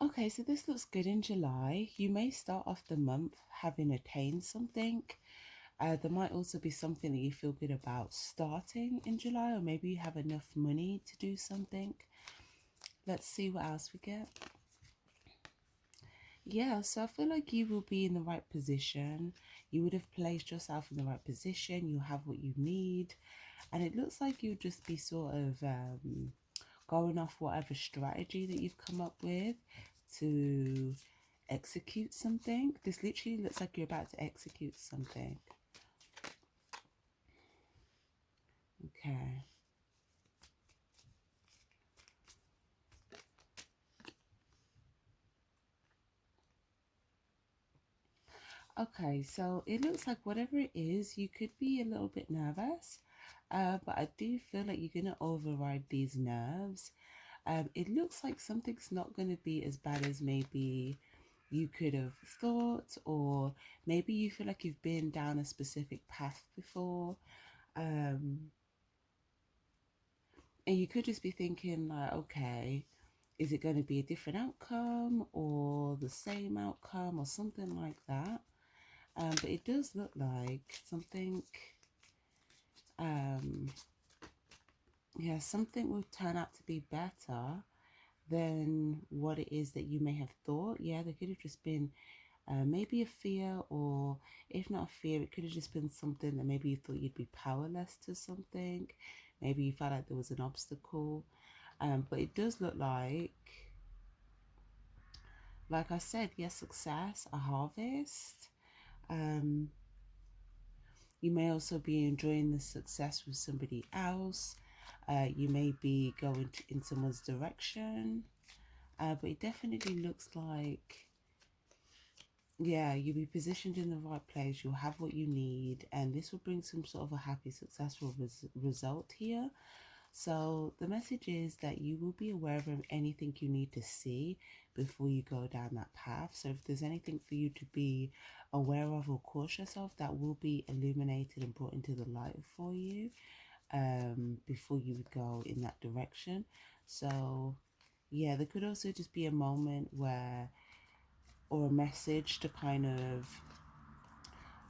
Okay, so this looks good in July. You may start off the month having attained something. There might also be something that you feel good about starting in July, or maybe you have enough money to do something. Let's see what else we get. Yeah, so I feel like you will be in the right position. You would have placed yourself in the right position. You have what you need. And it looks like you'll just be sort of going off whatever strategy that you've come up with to execute something. This literally looks like you're about to execute something. Okay. Okay, so it looks like whatever it is, you could be a little bit nervous, but I do feel like you're going to override these nerves. It looks like something's not going to be as bad as maybe you could have thought, or maybe you feel like you've been down a specific path before. Um, and you could just be thinking, like, okay, is it going to be a different outcome or the same outcome or something like that? But it does look like something, um, yeah, something will turn out to be better than what it is that you may have thought. Yeah, there could have just been maybe a fear, or if not a fear, it could have just been something that maybe you thought you'd be powerless to something. Maybe you felt like there was an obstacle. But it does look like I said, yes, success, a harvest. Um, you may also be enjoying the success with somebody else. You may be going in someone's direction. But it definitely looks like, yeah, you'll be positioned in the right place. You'll have what you need, and this will bring some sort of a happy, successful result here. So the message is that you will be aware of anything you need to see before you go down that path. So if there's anything for you to be aware of or cautious of, that will be illuminated and brought into the light for you before you would go in that direction. So yeah, there could also just be a moment where, or a message to kind of,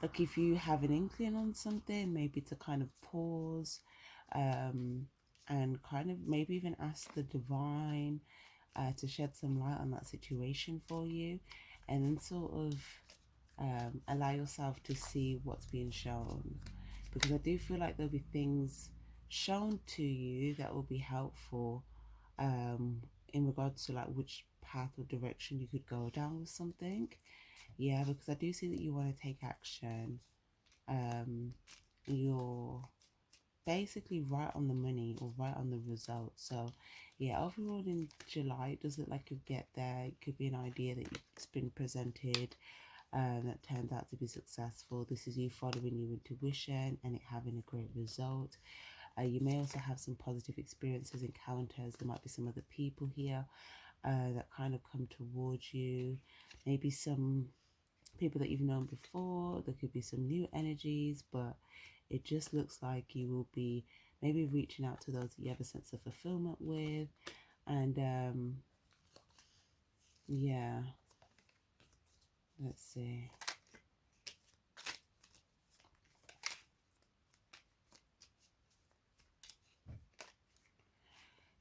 like if you have an inkling on something, maybe to kind of pause, um, and kind of maybe even ask the divine to shed some light on that situation for you, and then sort of allow yourself to see what's being shown, because I do feel like there'll be things shown to you that will be helpful in regards to like which path or direction you could go down with something. Yeah, because I do see that you want to take action. um, you're basically right on the money or right on the result. So, yeah, overall in July, it does look like you'll get there. It could be an idea that's been presented that turns out to be successful. This is you following your intuition and it having a great result. You may also have some positive experiences, encounters. There might be some other people here that kind of come towards you. Maybe some people that you've known before. There could be some new energies, but it just looks like you will be maybe reaching out to those that you have a sense of fulfillment with. And yeah, let's see.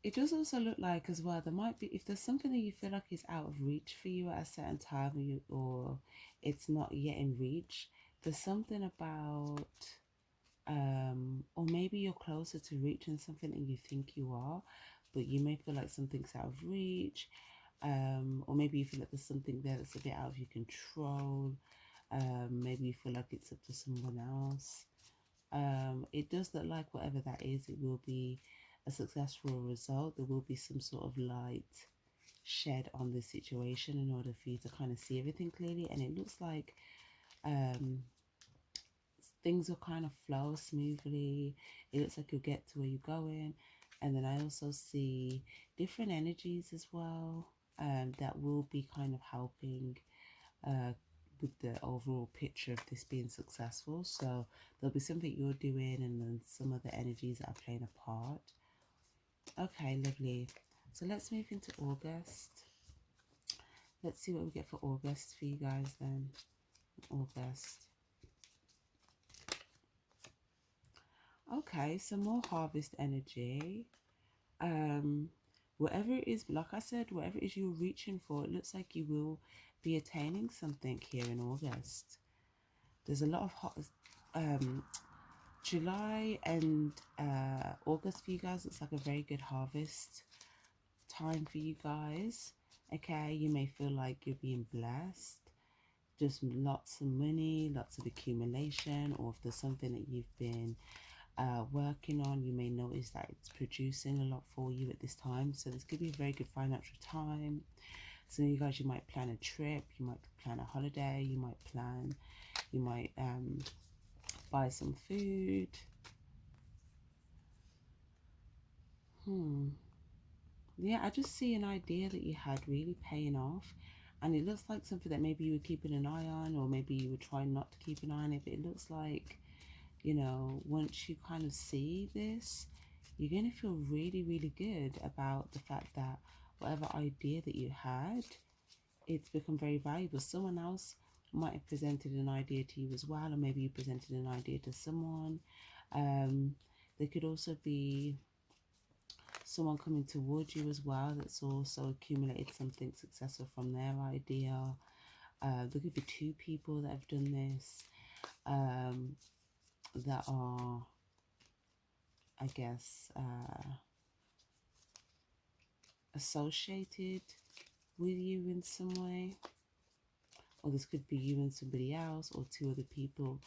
It does also look like as well, there might be, if there's something that you feel like is out of reach for you at a certain time, or it's not yet in reach, there's something about, or maybe you're closer to reaching something than you think you are, but you may feel like something's out of reach, or maybe you feel like there's something there that's a bit out of your control. Maybe you feel like it's up to someone else. It does look like whatever that is, it will be a successful result. There will be some sort of light shed on the situation in order for you to kind of see everything clearly. And it looks like um, things will kind of flow smoothly. It looks like you'll get to where you're going. And then I also see different energies as well, that will be kind of helping uh, with the overall picture of this being successful. So there'll be something you're doing and then some other energies that are playing a part. Okay, lovely. So let's move into August. Let's see what we get for August for you guys then. August. Okay, some more harvest energy. Um, whatever it is, like I said, whatever it is you're reaching for, it looks like you will be attaining something here in August. There's a lot of um, July and August for you guys. It's like a very good harvest time for you guys. Okay, you may feel like you're being blessed, just lots of money, lots of accumulation, or if there's something that you've been working on, you may notice that it's producing a lot for you at this time. So this could be a very good financial time. So you guys, you might plan a trip, you might plan a holiday, you might buy some food. Yeah, I just see an idea that you had really paying off, and it looks like something that maybe you were keeping an eye on, or maybe you were trying not to keep an eye on it. But it looks like, you know, once you kind of see this, you're going to feel really, really good about the fact that whatever idea that you had, it's become very valuable. Someone else might have presented an idea to you as well, or maybe you presented an idea to someone. There could also be someone coming towards you as well that's also accumulated something successful from their idea. There could be two people that have done this, that are, I guess, associated with you in some way. Or this could be you and somebody else, or two other people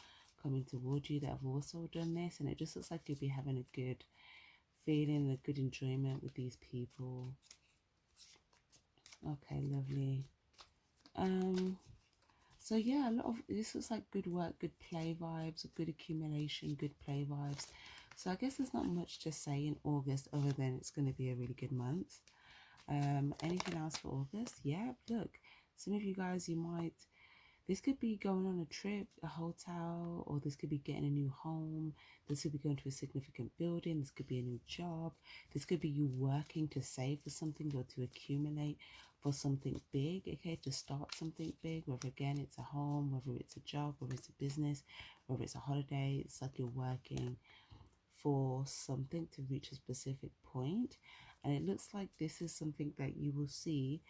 coming towards you that have also done this. And it just looks like you'll be having a good feeling, a good enjoyment with these people. Okay, lovely. So yeah, a lot of this looks like good work, good play vibes, good accumulation, good play vibes. So I guess there's not much to say in August other than it's going to be a really good month. Anything else for August? Yeah, look, some of you guys, this could be going on a trip, a hotel, or this could be getting a new home. This could be going to a significant building. This could be a new job. This could be you working to save for something or to accumulate for something big, okay, to start something big, whether again it's a home, whether it's a job, whether it's a business, whether it's a holiday. It's like you're working for something to reach a specific point. And it looks like this is something that you will see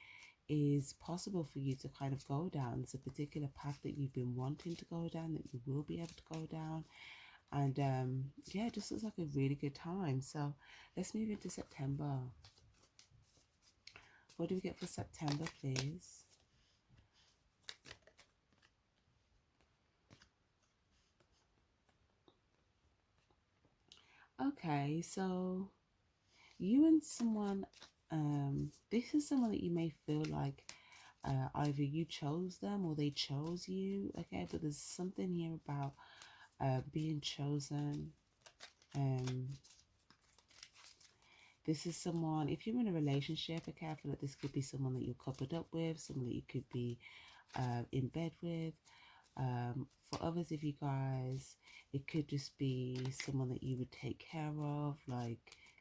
is possible for you to kind of go down. There's a particular path that you've been wanting to go down that you will be able to go down. And yeah, it just looks like a really good time. So let's move into September. What do we get for September, please? Okay, so you and someone, this is someone that you may feel like either you chose them or they chose you, okay? But there's something here about being chosen. This is someone, if you're in a relationship, okay, I feel like this could be someone that you're coupled up with, someone that you could be in bed with. For others of you guys, it could just be someone that you would take care of, like,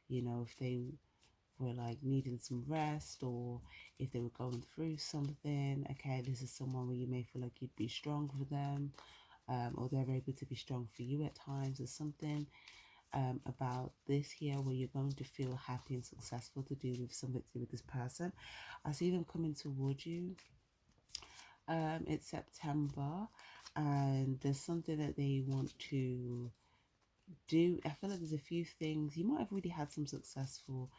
you know, if they were like needing some rest, or if they were going through something, okay, this is someone where you may feel like you'd be strong for them, or they're able to be strong for you at times. There's something about this here where you're going to feel happy and successful to do with something to do with this person. I see them coming towards you. It's September, and there's something that they want to do. I feel like there's a few things. You might have already had some successful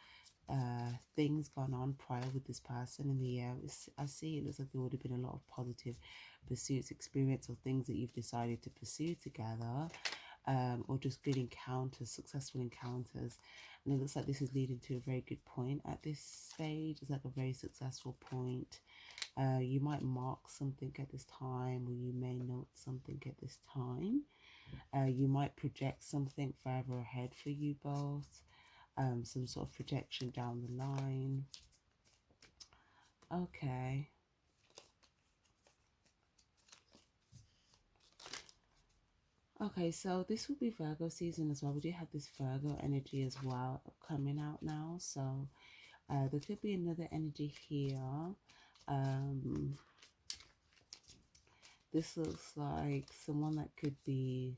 things gone on prior with this person in the year. I see it looks like there would have been a lot of positive pursuits, experience, or things that you've decided to pursue together, or just good encounters, successful encounters. And it looks like this is leading to a very good point at this stage. It's like a very successful point. You might mark something at this time, or you may note something at this time. You might project something further ahead for you both. Some sort of projection down the line. Okay. Okay, so this will be Virgo season as well. We do have this Virgo energy as well coming out now. So there could be another energy here This looks like someone that could be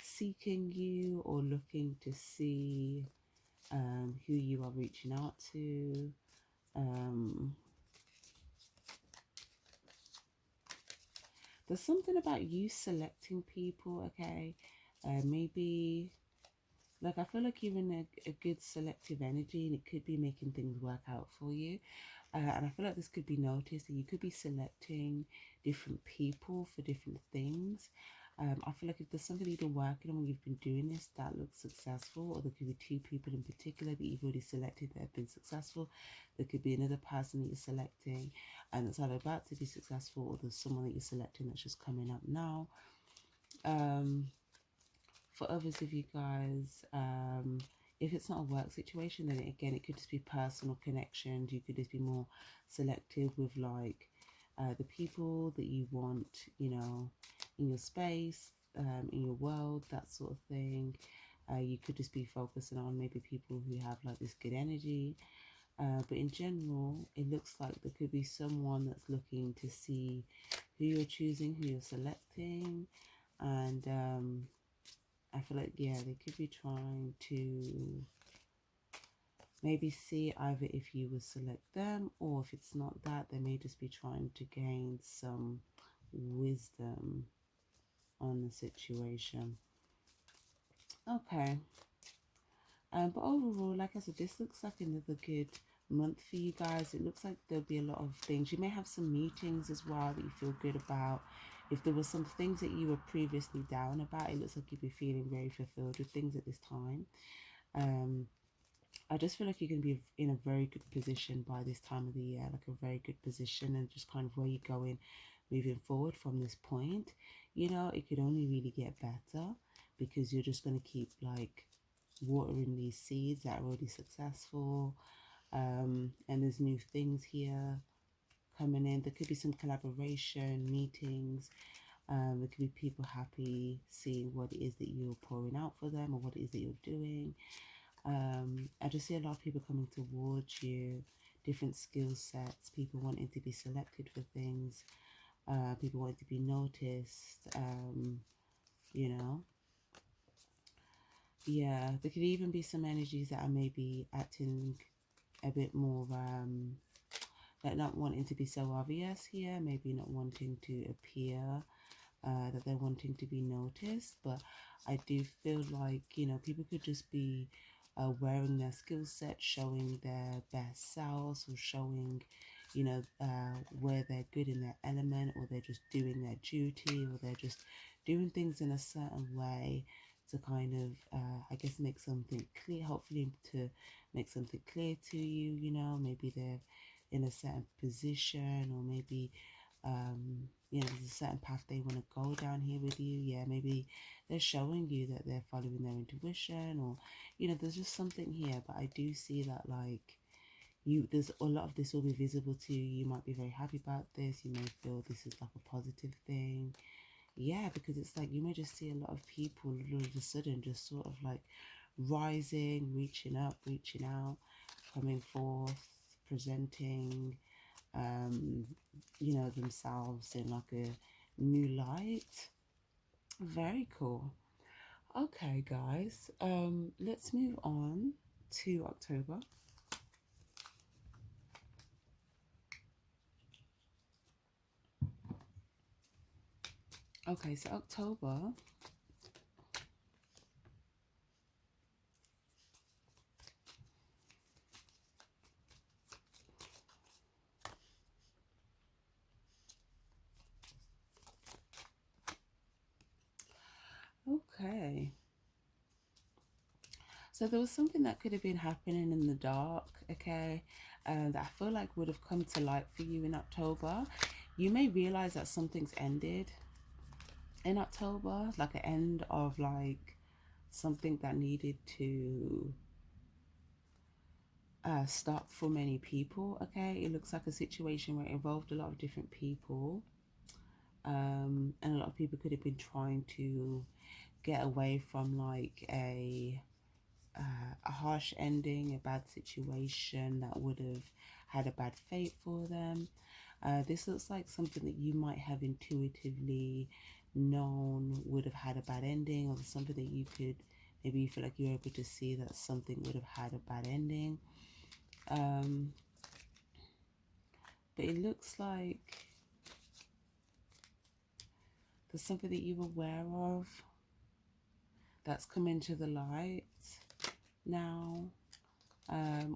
seeking you or looking to see who you are reaching out to. Um, there's something about you selecting people, okay? Maybe, like, I feel like you're in a good selective energy and it could be making things work out for you. And I feel like this could be noticed that you could be selecting different people for different things. I feel like if there's something you've been working on when you've been doing this that looks successful, or there could be two people in particular that you've already selected that have been successful, there could be another person that you're selecting and that's either about to be successful, or there's someone that you're selecting that's just coming up now. Um, for others of you guys, if it's not a work situation, then again it could just be personal connections. You could just be more selective with like the people that you want, you know, in your space, in your world, that sort of thing. You could just be focusing on maybe people who have like this good energy, but in general it looks like there could be someone that's looking to see who you're choosing, who you're selecting, and I feel like, yeah, they could be trying to maybe see either if you would select them, or if it's not that, they may just be trying to gain some wisdom on the situation. Okay. But overall, like I said, this looks like another good month for you guys. It looks like there'll be a lot of things. You may have some meetings as well that you feel good about. If there were some things that you were previously down about, it looks like you'd be feeling very fulfilled with things at this time. Um, I just feel like you're going to be in a very good position by this time of the year, like a very good position, and just kind of where you're going moving forward from this point. You know, it could only really get better because you're just going to keep like watering these seeds that are already successful. And there's new things here coming in. There could be some collaboration, meetings. There could be people happy seeing what it is that you're pouring out for them or what it is that you're doing. I just see a lot of people coming towards you, different skill sets, people wanting to be selected for things, people wanting to be noticed, you know. Yeah, there could even be some energies that are maybe acting a bit more, like not wanting to be so obvious here, maybe not wanting to appear that they're wanting to be noticed. But I do feel like, you know, people could just be wearing their skill set, showing their best selves, or showing, you know, where they're good in their element, or they're just doing their duty, or they're just doing things in a certain way to kind of, I guess, make something clear, hopefully to make something clear to you, you know, maybe they're in a certain position, or maybe you know, there's a certain path they want to go down here with you. Yeah, maybe they're showing you that they're following their intuition, or you know, there's just something here. But I do see that like there's a lot of this will be visible to you. You might be very happy about this. You may feel this is like a positive thing. Yeah, because it's like you may just see a lot of people all of a sudden just sort of like rising, reaching up, reaching out, coming forth, presenting, um, you know, themselves in like a new light. Very cool. Okay, guys, let's move on to October. Okay, so October. Okay. So there was something that could have been happening in the dark, okay, that I feel like would have come to light for you in October. You may realize that something's ended in October, like an end of like something that needed to stop for many people. Okay, it looks like a situation where it involved a lot of different people, and a lot of people could have been trying to get away from like a harsh ending, a bad situation that would have had a bad fate for them. This looks like something that you might have intuitively known would have had a bad ending, or something that you could, maybe you feel like you're able to see that something would have had a bad ending. But it looks like there's something that you're aware of that's come into the light now.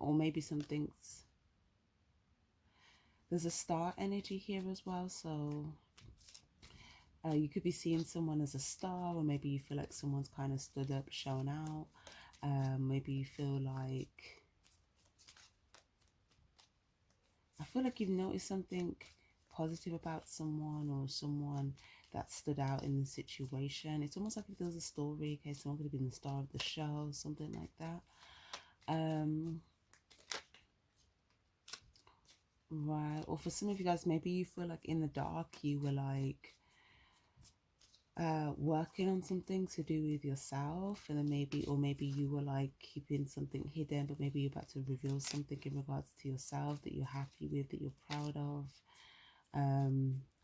Or maybe something's, there's a star energy here as well. So you could be seeing someone as a star, or maybe you feel like someone's kind of stood up, shown out. Maybe you feel like, I feel like you've noticed something positive about someone, or someone that stood out in the situation. It's almost like if there was a story, okay, someone could have been the star of the show, something like that. Right, or for some of you guys, maybe you feel like in the dark you were like working on something to do with yourself, and then maybe, or maybe you were like keeping something hidden, but maybe you're about to reveal something in regards to yourself that you're happy with, that you're proud of.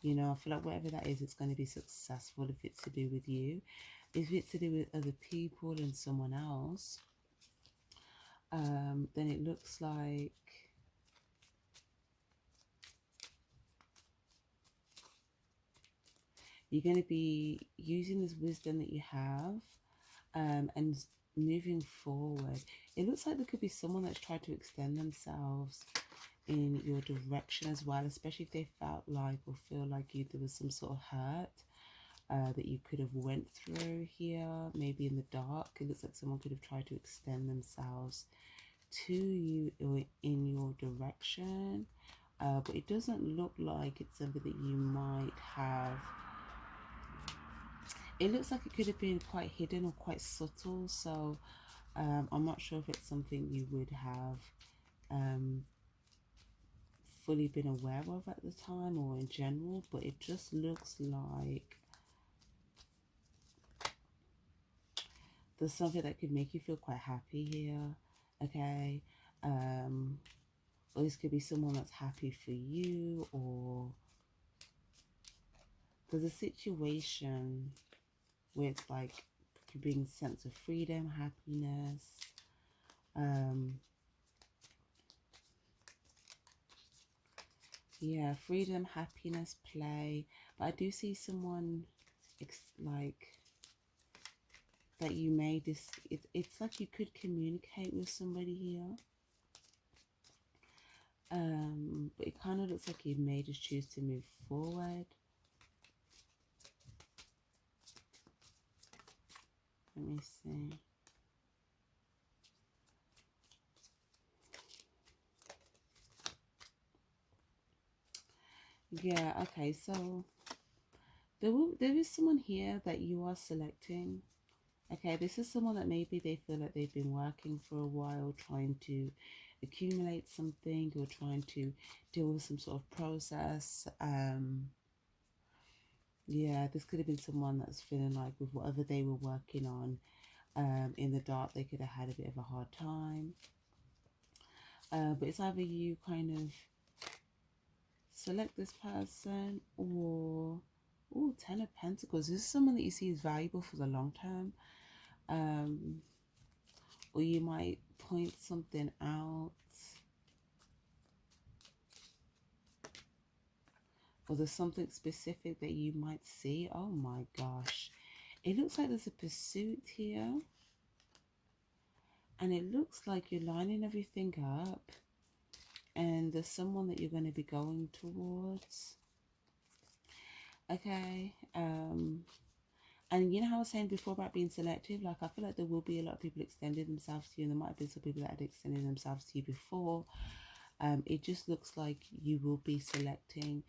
You know, I feel like whatever that is, it's going to be successful if it's to do with you. If it's to do with other people and someone else, then it looks like you're going to be using this wisdom that you have, and moving forward. It looks like there could be someone that's tried to extend themselves in your direction as well, especially if they felt like, or feel like there was some sort of hurt that you could have went through here, maybe in the dark. It looks like someone could have tried to extend themselves to you or in your direction, but it doesn't look like it's something that you might have. It looks like it could have been quite hidden or quite subtle, so I'm not sure if it's something you would have fully been aware of at the time or in general, but it just looks like there's something that could make you feel quite happy here, okay? Or this could be someone that's happy for you, or there's a situation where it's like could bring sense of freedom, happiness, yeah, freedom, happiness, play. But I do see someone like that you may it's like you could communicate with somebody here, but it kind of looks like you may just choose to move forward. Let me see. Yeah, okay, so there is someone here that you are selecting. Okay, this is someone that maybe they feel like they've been working for a while, trying to accumulate something, or trying to deal with some sort of process. Yeah, this could have been someone that's feeling like with whatever they were working on, in the dark, they could have had a bit of a hard time. But it's either you kind of select this person, or, oh, 10 of Pentacles. This is someone that you see is valuable for the long term. Or you might point something out, or there's something specific that you might see. Oh my gosh, it looks like there's a pursuit here, and it looks like you're lining everything up, and there's someone that you're going to be going towards. Okay, and you know how I was saying before about being selective, like I feel like there will be a lot of people extending themselves to you, and there might have been some people that had extended themselves to you before. It just looks like you will be selecting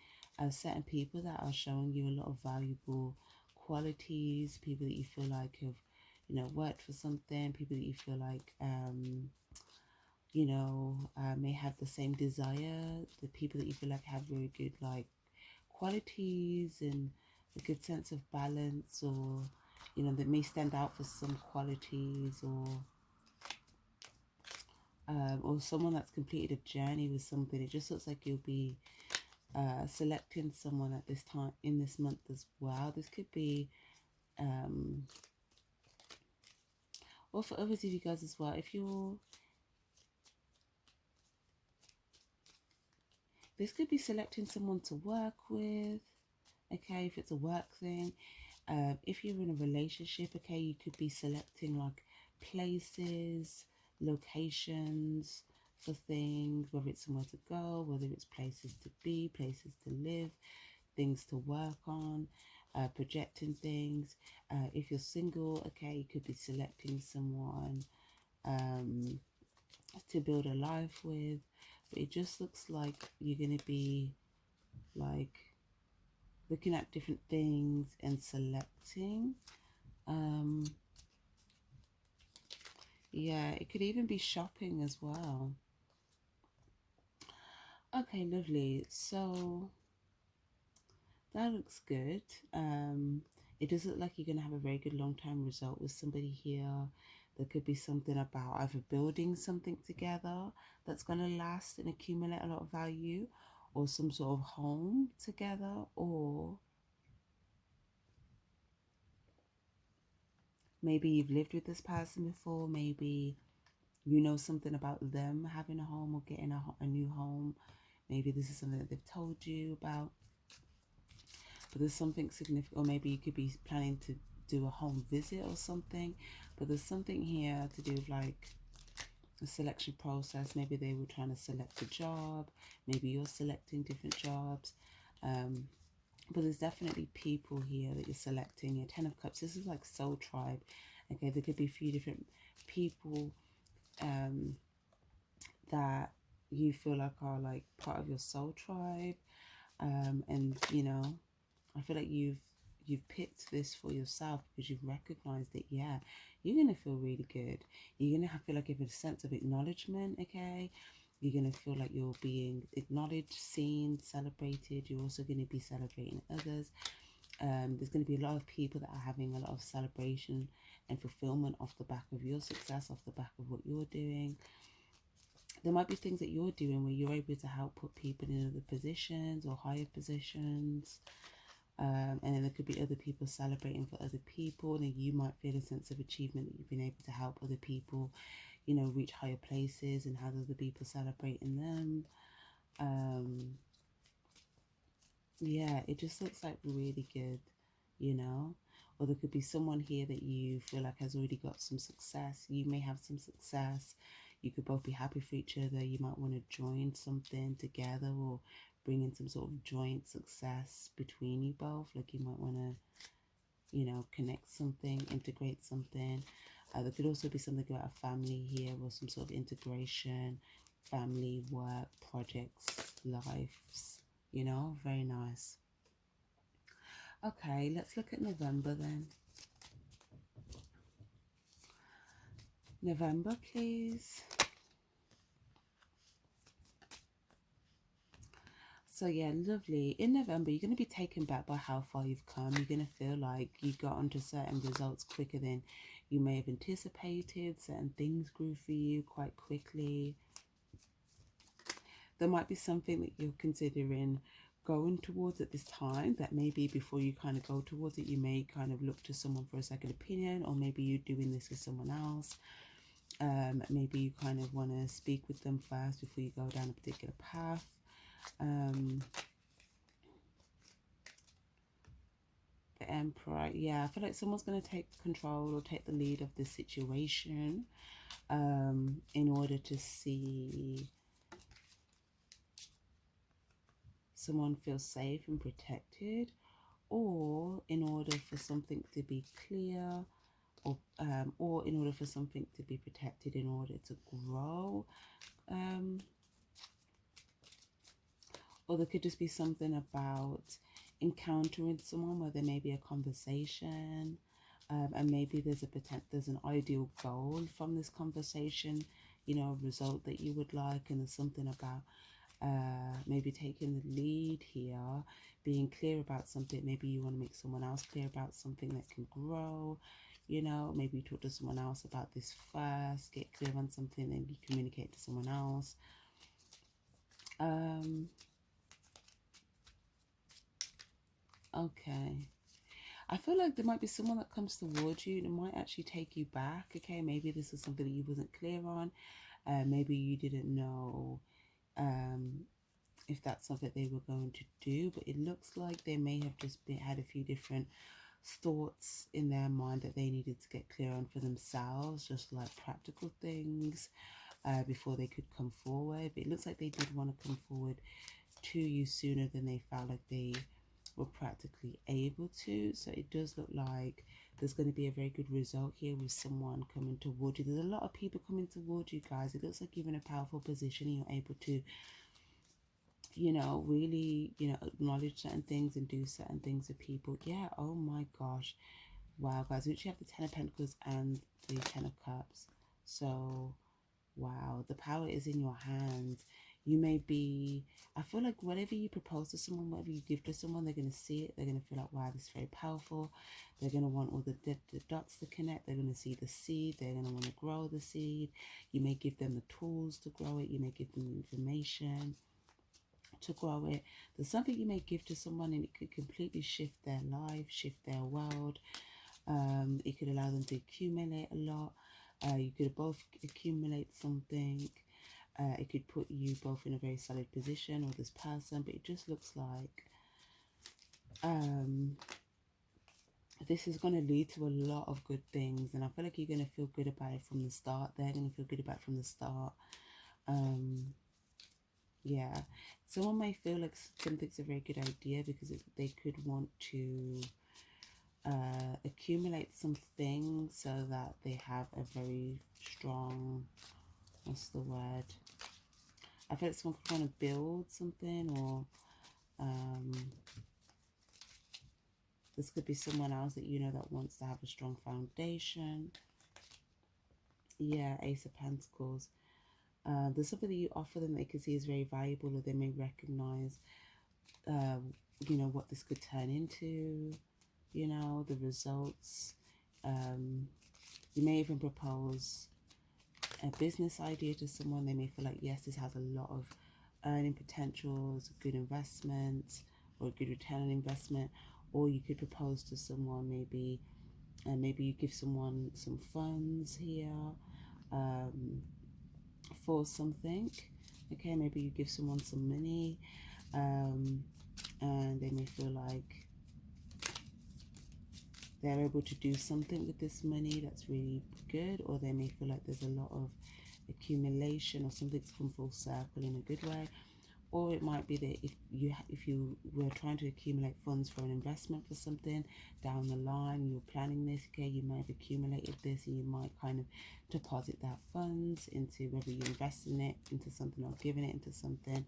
certain people that are showing you a lot of valuable qualities, people that you feel like have, you know, worked for something, people that you feel like, you know, may have the same desire, the people that you feel like have very good, like, qualities and a good sense of balance, or, you know, that may stand out for some qualities, or someone that's completed a journey with something. It just looks like you'll be selecting someone at this time in this month as well. This could be or for others of you guys as well, if you're, this could be selecting someone to work with, okay, if it's a work thing. If you're in a relationship, okay, you could be selecting like places, locations for things, whether it's somewhere to go, whether it's places to be, places to live, things to work on, projecting things. If you're single, okay, you could be selecting someone to build a life with. But it just looks like you're going to be like looking at different things and selecting. Yeah, it could even be shopping as well. Okay, lovely. So that looks good. It does look like you're going to have a very good long-term result with somebody here. There could be something about either building something together that's going to last and accumulate a lot of value, or some sort of home together, or maybe you've lived with this person before. Maybe you know something about them having a home or getting a new home. Maybe this is something that they've told you about. But there's something significant, or maybe you could be planning to do a home visit or something. But there's something here to do with like a selection process. Maybe they were trying to select a job. Maybe you're selecting different jobs. But there's definitely people here that you're selecting. Your 10 of Cups, this is like soul tribe. Okay, there could be a few different people that you feel like are like part of your soul tribe. And you know, I feel like you've picked this for yourself because you've recognized that, yeah, you're gonna feel really good. You're gonna feel like you have a sense of acknowledgement, okay? You're gonna feel like you're being acknowledged, seen, celebrated. You're also gonna be celebrating others. There's gonna be a lot of people that are having a lot of celebration and fulfillment off the back of your success, off the back of what you're doing. There might be things that you're doing where you're able to help put people in other positions or higher positions. And then there could be other people celebrating for other people, and then you might feel a sense of achievement that you've been able to help other people, you know, reach higher places and have other people celebrating them. Yeah, it just looks like really good, you know. Or there could be someone here that you feel like has already got some success. You may have some success. You could both be happy for each other. You might want to join something together or bring in some sort of joint success between you both. Like you might want to, you know, connect something, integrate something. There could also be something about a family here or some sort of integration, family, work, projects, lives, you know, very nice. Okay, let's look at November then. November, please. So yeah, lovely. In November, you're going to be taken back by how far you've come. You're going to feel like you got onto certain results quicker than you may have anticipated. Certain things grew for you quite quickly. There might be something that you're considering going towards at this time that maybe before you kind of go towards it, you may kind of look to someone for a second opinion, or maybe you're doing this with someone else. Maybe you kind of want to speak with them first before you go down a particular path. The Emperor, yeah, I feel like someone's going to take control or take the lead of the situation in order to see someone feel safe and protected, or in order for something to be clear, or in order for something to be protected in order to grow. Or there could just be something about encountering someone where there may be a conversation, and maybe there's an ideal goal from this conversation, you know, a result that you would like, and there's something about maybe taking the lead here, being clear about something. Maybe you want to make someone else clear about something that can grow, you know. Maybe you talk to someone else about this first, get clear on something, then you communicate to someone else. Okay. I feel like there might be someone that comes towards you and it might actually take you back. Okay, maybe this is something that you wasn't clear on. Maybe you didn't know um, if that's something they were going to do, but it looks like they may have just had a few different thoughts in their mind that they needed to get clear on for themselves, just like practical things before they could come forward. But it looks like they did want to come forward to you sooner than they felt like they were practically able to. So it does look like there's going to be a very good result here with someone coming toward you. There's a lot of people coming toward you, guys. It looks like you're in a powerful position and you're able to, really, acknowledge certain things and do certain things with people. Yeah, oh my gosh. Wow, guys, we actually have the Ten of Pentacles and the Ten of Cups. So, wow, the power is in your hands. You may be, I feel like whatever you propose to someone, whatever you give to someone, they're going to see it. They're going to feel like, wow, this is very powerful. They're going to want all the dots to connect. They're going to see the seed. They're going to want to grow the seed. You may give them the tools to grow it. You may give them the information to grow it. There's something you may give to someone and it could completely shift their life, shift their world. It could allow them to accumulate a lot. You could both accumulate something. It could put you both in a very solid position, or this person, but it just looks like this is going to lead to a lot of good things, and I feel like you're going to feel good about it from the start. They're going to feel good about it from the start. Yeah, someone may feel like something's a very good idea because they could want to accumulate some things so that they have a very strong, what's the word? I feel like someone could want to build something, or this could be someone else that that wants to have a strong foundation. Yeah, Ace of Pentacles. There's something that you offer them that they can see is very valuable, or they may recognize, what this could turn into, the results. You may even propose a business idea to someone. They may feel like, yes, this has a lot of earning potential, it's a good investment or a good return on investment. Or you could propose to someone, maybe you give someone some funds here for something. Okay, maybe you give someone some money and they may feel like they're able to do something with this money that's really good, or they may feel like there's a lot of accumulation or something's come full circle in a good way. Or it might be that if you were trying to accumulate funds for an investment for something down the line, you're planning this, okay, you might have accumulated this and you might kind of deposit that funds into, whether you invest in it into something or giving it into something.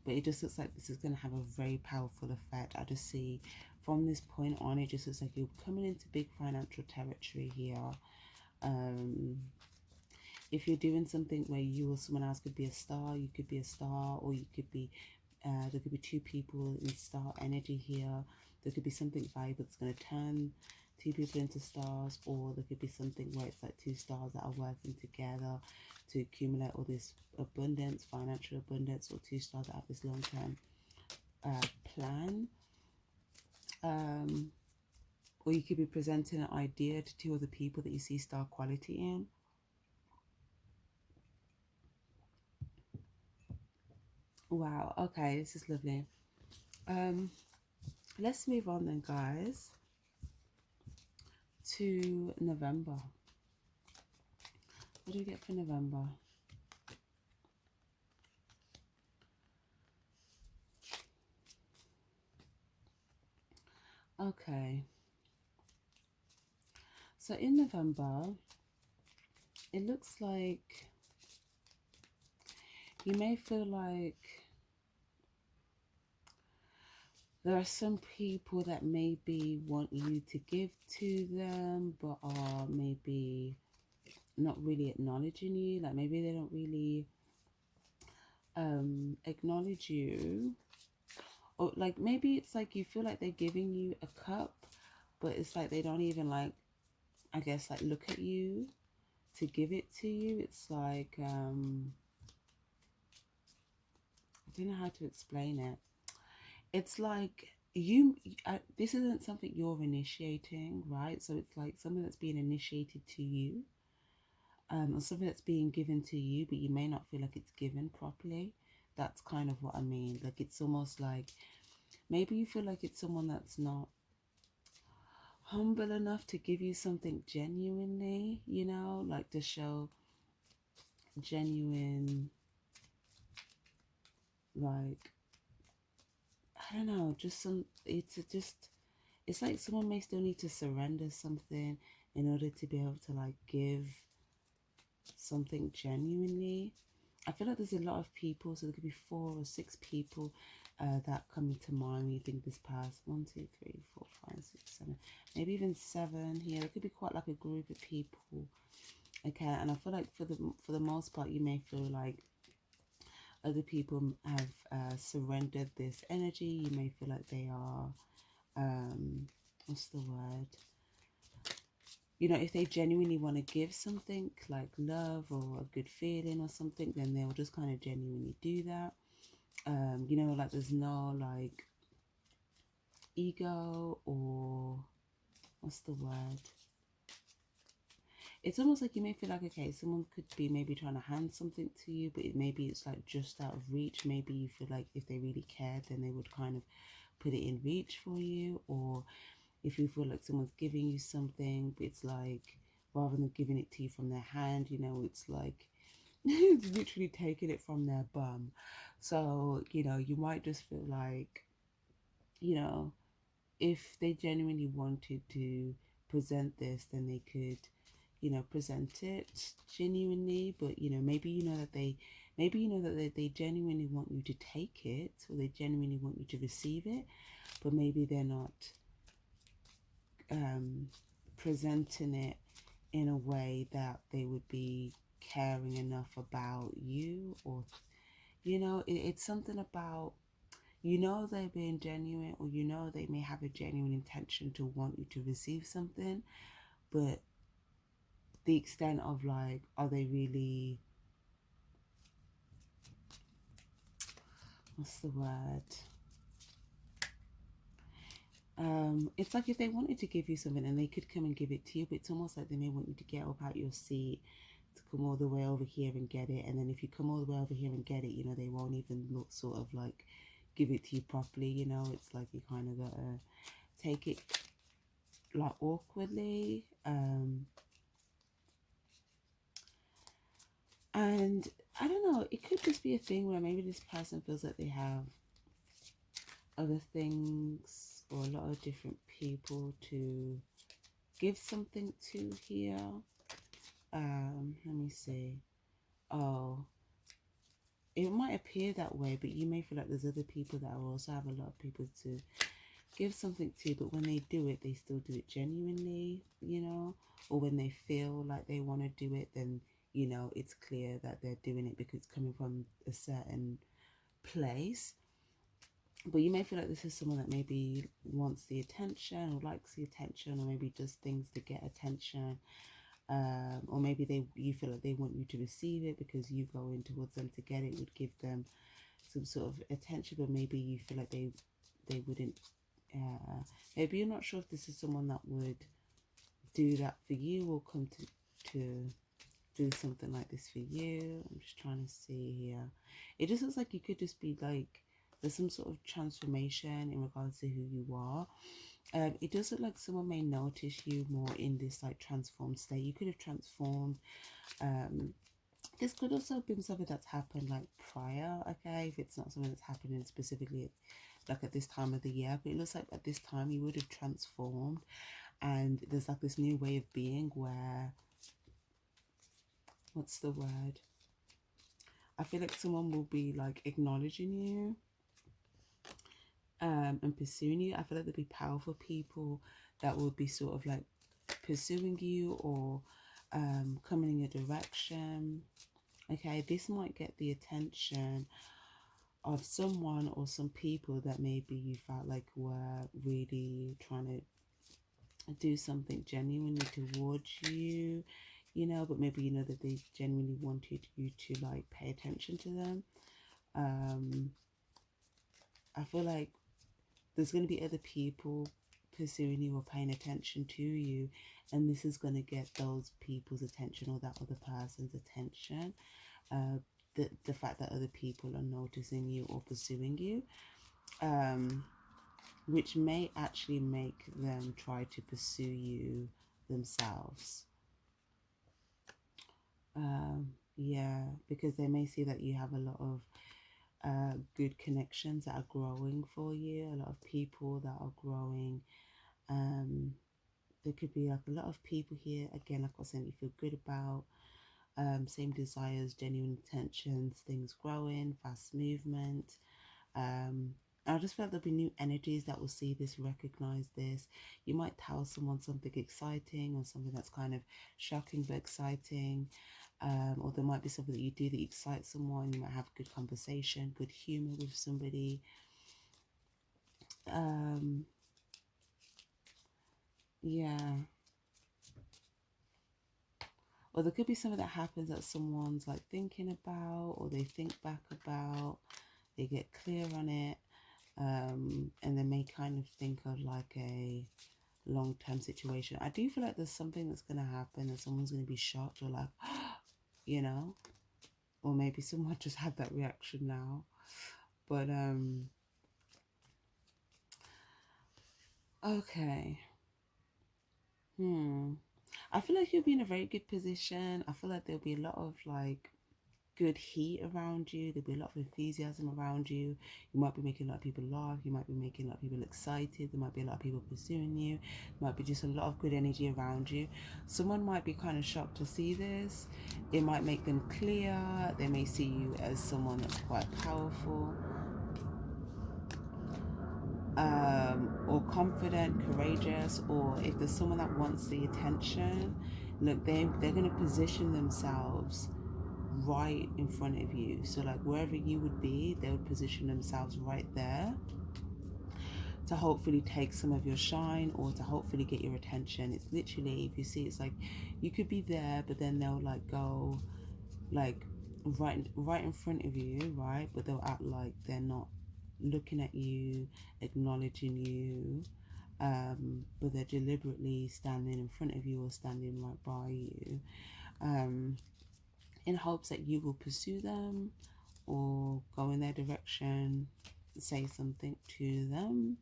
But it just looks like this is going to have a very powerful effect. I just see from this point on, it just looks like you're coming into big financial territory here. If you're doing something where you or someone else could be a star, you could be a star, or you could be, there could be two people in star energy here. There could be something valuable that's going to turn two people into stars, or there could be something where it's like two stars that are working together to accumulate all this abundance, financial abundance, or two stars that have this long-term plan. Or you could be presenting an idea to two other people that you see star quality in. Wow, okay, this is lovely. Let's move on then, guys, to November. What do we get for November? Okay. So in November, it looks like you may feel like there are some people that maybe want you to give to them, but are maybe not really acknowledging you. Like maybe they don't really acknowledge you. Or like maybe it's like you feel like they're giving you a cup, but it's like they don't even like, I guess, like look at you to give it to you. It's like, I don't know how to explain it. It's like this isn't something you're initiating, right? So it's like something that's being initiated to you, or something that's being given to you, but you may not feel like it's given properly. That's kind of what I mean. Like it's almost like maybe you feel like it's someone that's not humble enough to give you something genuinely, like to show genuine, like, I don't know, just it's like someone may still need to surrender something in order to be able to like give something genuinely. I feel like there's a lot of people, so there could be 4 or 6 people that come into mind when you think this past 1, 2, 3, 4, 5, 6, 7, maybe even 7 here. There could be quite like a group of people. Okay, and I feel like for the most part, you may feel like other people have surrendered this energy. You may feel like they are, what's the word? If they genuinely want to give something like love or a good feeling or something, then they'll just kind of genuinely do that. Like there's no like ego or what's the word? It's almost like you may feel like, okay, someone could be maybe trying to hand something to you, but maybe it's like just out of reach. Maybe you feel like if they really cared, then they would kind of put it in reach for you. Or if you feel like someone's giving you something, but it's like rather than giving it to you from their hand, it's like it's literally taking it from their bum. So, you might just feel like, you know, if they genuinely wanted to present this, then they could, present it genuinely. But maybe they genuinely want you to take it, or they genuinely want you to receive it, but maybe they're not presenting it in a way that they would be caring enough about you, or it's something about, they're being genuine, or they may have a genuine intention to want you to receive something, but the extent of like, are they really, what's the word, it's like if they wanted to give you something and they could come and give it to you, but it's almost like they may want you to get up out your seat to come all the way over here and get it. And then if you come all the way over here and get it, they won't even look sort of like give it to you properly. It's like you kind of gotta take it like awkwardly. And I don't know, it could just be a thing where maybe this person feels like they have other things or a lot of different people to give something to here. Let me see. Oh, it might appear that way, but you may feel like there's other people that will also have a lot of people to give something to, but when they do it, they still do it genuinely, or when they feel like they want to do it, then it's clear that they're doing it because it's coming from a certain place. But you may feel like this is someone that maybe wants the attention or likes the attention, or maybe does things to get attention, or maybe you feel like they want you to receive it because you go in towards them to get it, would give them some sort of attention, but maybe you feel like they wouldn't. Maybe you're not sure if this is someone that would do that for you, or come to do something like this for you. I'm just trying to see here. It just looks like you could just be like, there's some sort of transformation in regards to who you are. It does look like someone may notice you more in this like transformed state. You could have transformed. This could also have been something that's happened like prior, okay, if it's not something that's happening specifically like at this time of the year, but it looks like at this time you would have transformed, and there's like this new way of being where, what's the word, I feel like someone will be like acknowledging you and pursuing you. I feel like there'll be powerful people that will be sort of like pursuing you, or coming in your direction. Okay, this might get the attention of someone or some people that maybe you felt like were really trying to do something genuinely towards you, but maybe that they genuinely wanted you to like pay attention to them. I feel like there's going to be other people pursuing you or paying attention to you, and this is going to get those people's attention or that other person's attention. The fact that other people are noticing you or pursuing you, which may actually make them try to pursue you themselves. Yeah, because they may see that you have a lot of good connections that are growing for you, a lot of people that are growing. There could be like a lot of people here, again, like I was saying, you feel good about, same desires, genuine intentions, things growing, fast movement. I just felt there'll be new energies that will see this, recognize this. You might tell someone something exciting or something that's kind of shocking but exciting. Or there might be something that you do that excites someone. You might have good conversation, good humor with somebody. Yeah. Or there could be something that happens that someone's like thinking about, or they think back about, they get clear on it, and they may kind of think of like a long-term situation. I do feel like there's something that's going to happen and someone's going to be shocked or like, you know, or maybe someone just had that reaction now. But okay. I feel like you'll be in a very good position. I feel like there'll be a lot of like good heat around you. There'll be a lot of enthusiasm around you. You might be making a lot of people laugh. You might be making a lot of people excited. There might be a lot of people pursuing you. There might be just a lot of good energy around you. Someone might be kind of shocked to see this. It might make them clear. They may see you as someone that's quite powerful. Or confident, courageous, or if there's someone that wants the attention, look, they're going to position themselves right in front of you. So like wherever you would be, they would position themselves right there to hopefully take some of your shine or to hopefully get your attention. It's literally, if you see, it's like you could be there, but then they'll like go like right in front of you, right? But they'll act like they're not looking at you, acknowledging you, but they're deliberately standing in front of you or standing right by you, in hopes that you will pursue them or go in their direction, say something to them.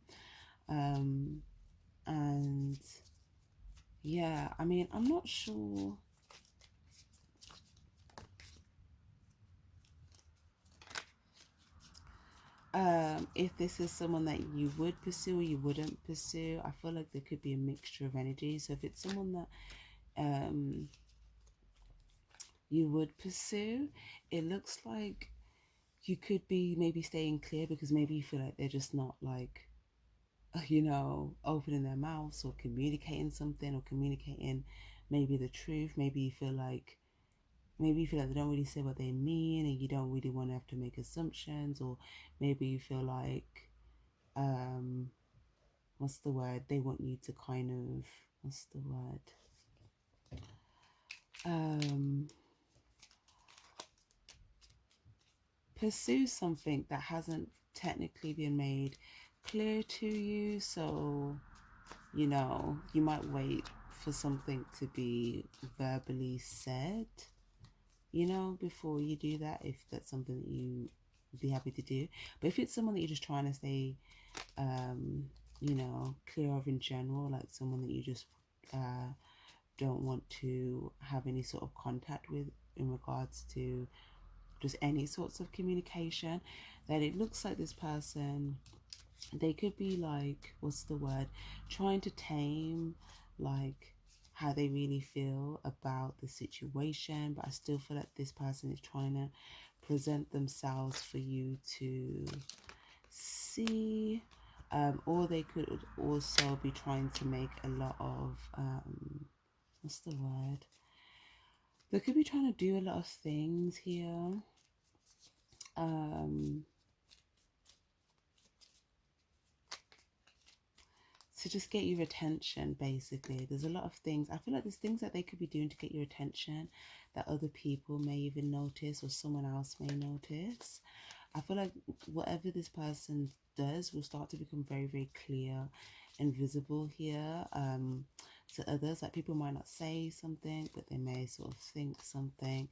And yeah, I mean, I'm not sure. If this is someone that you would pursue or you wouldn't pursue, I feel like there could be a mixture of energy. So if it's someone that you would pursue, it looks like you could be maybe staying clear because maybe you feel like they're just not like, you know, opening their mouths or communicating something or communicating maybe the truth. Maybe you feel like they don't really say what they mean and you don't really want to have to make assumptions, or maybe you feel like what's the word, they want you to kind of, what's the word, pursue something that hasn't technically been made clear to you. So, you know, you might wait for something to be verbally said, you know, before you do that, if that's something that you would be happy to do. But if it's someone that you're just trying to stay, you know, clear of in general, like someone that you just don't want to have any sort of contact with in regards to just any sorts of communication, then it looks like this person, they could be like, what's the word, trying to tame like how they really feel about the situation, but I still feel like this person is trying to present themselves for you to see. Or they could also be trying to make a lot of what's the word, they could be trying to do a lot of things here, to just get your attention. Basically, there's a lot of things, I feel like there's things that they could be doing to get your attention that other people may even notice or someone else may notice. I feel like whatever this person does will start to become very, very clear and visible here, to others. Like people might not say something, but they may sort of think something.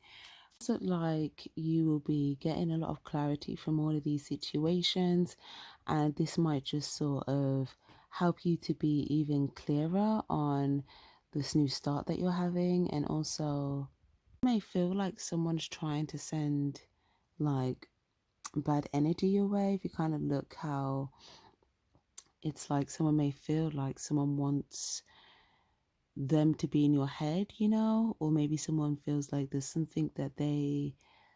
So like you will be getting a lot of clarity from all of these situations, and this might just sort of help you to be even clearer on this new start that you're having. And also you may feel like someone's trying to send like bad energy your way. If you kind of look how it's like, someone may feel like someone wants them to be in your head, you know, or maybe someone feels like there's something that they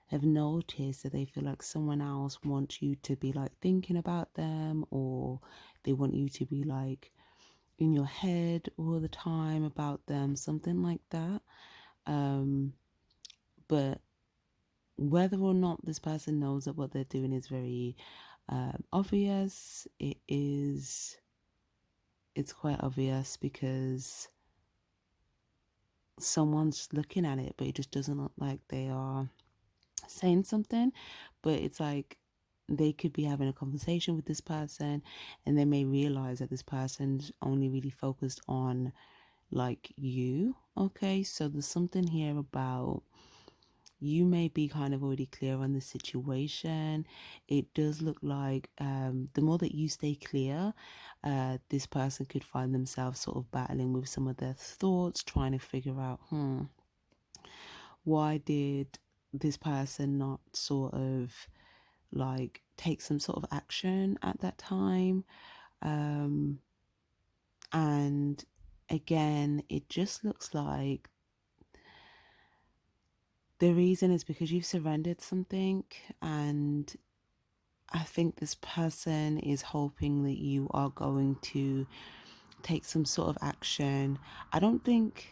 have noticed that they feel like someone else wants you to be like thinking about them, or they want you to be like in your head all the time about them, something like that. But whether or not this person knows that what they're doing is very obvious, it's quite obvious because someone's looking at it, but it just doesn't look like they are saying something. But it's like they could be having a conversation with this person, and they may realize that this person's only really focused on like you. Okay, so there's something here about you may be kind of already clear on the situation. It does look like the more that you stay clear, this person could find themselves sort of battling with some of their thoughts, trying to figure out, why did this person not sort of like take some sort of action at that time? And again, it just looks like the reason is because you've surrendered something, and I think this person is hoping that you are going to take some sort of action. I don't think,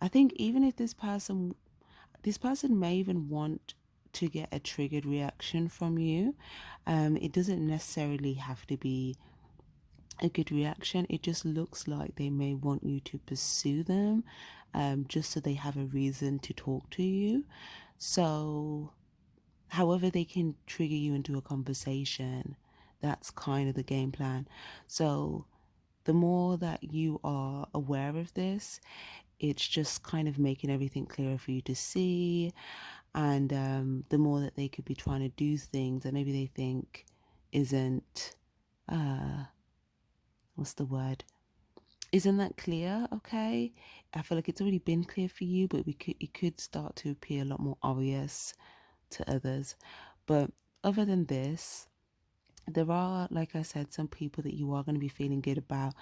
I think even if this person may even want to get a triggered reaction from you. It doesn't necessarily have to be a good reaction. It just looks like they may want you to pursue them, just so they have a reason to talk to you. So however they can trigger you into a conversation, that's kind of the game plan. So the more that you are aware of this, it's just kind of making everything clearer for you to see. And the more that they could be trying to do things that maybe they think isn't, what's the word, isn't that clear. Okay, I feel like it's already been clear for you, but it could start to appear a lot more obvious to others. But other than this, there are, like I said, some people that you are going to be feeling good about.